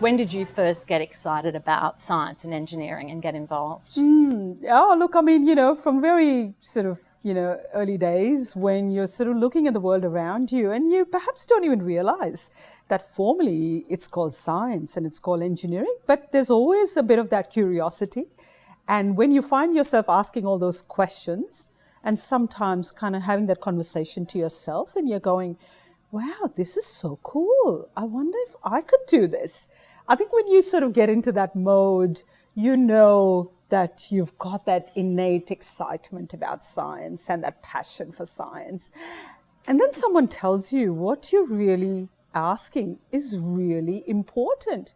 When did you first get excited about science and engineering and get involved? Oh, look, I mean, from very sort of, early days when you're sort of looking at the world around you and you perhaps don't even realize that formally it's called science and it's called engineering, but there's always a bit of that curiosity. And when you find yourself asking all those questions and sometimes kind of having that conversation to yourself and you're going, wow, this is so cool. I wonder if I could do this. I think when you sort of get into that mode, you know that you've got that innate excitement about science and that passion for science. And then someone tells you what you're really asking is really important.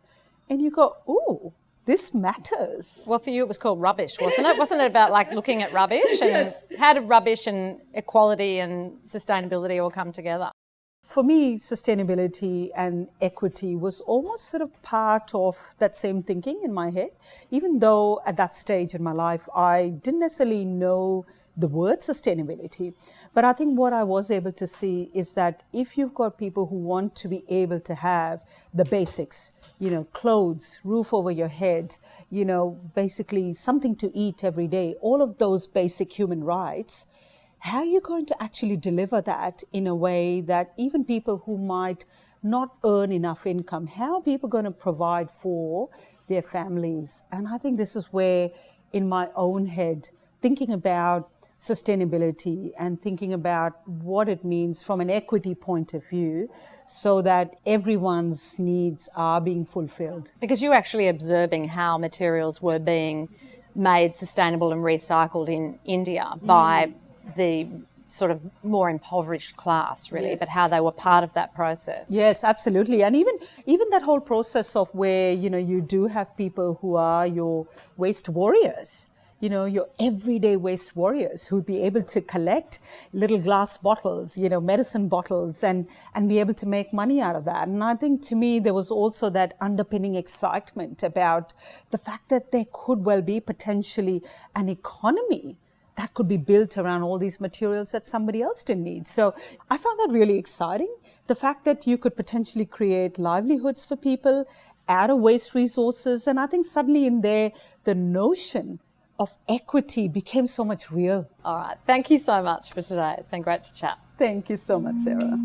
And you go, oh, this matters. Well, for you, it was called rubbish, wasn't it? Wasn't it about like looking at rubbish? And Yes. how did rubbish and equality and sustainability all come together? For me, sustainability and equity was almost sort of part of that same thinking in my head, even though at that stage in my life, I didn't necessarily know the word sustainability. But I think what I was able to see is that if you've got people who want to be able to have the basics, clothes, roof over your head, basically something to eat every day, all of those basic human rights, how are you going to actually deliver that in a way that even people who might not earn enough income, how are people going to provide for their families? And I think this is where, in my own head, thinking about sustainability and thinking about what it means from an equity point of view so that everyone's needs are being fulfilled. Because you were actually observing how materials were being made sustainable and recycled in India by the sort of more impoverished class, really, Yes. but how they were part of that process. Yes, absolutely. And even that whole process of where, you do have people who are your waste warriors, your everyday waste warriors who'd be able to collect little glass bottles, medicine bottles and be able to make money out of that. And I think to me, there was also that underpinning excitement about the fact that there could well be potentially an economy that could be built around all these materials that somebody else didn't need. So I found that really exciting. The fact that you could potentially create livelihoods for people out of waste resources. And I think suddenly in there, the notion of equity became so much real. All right. Thank you so much for today. It's been great to chat. Thank you so much, Sarah.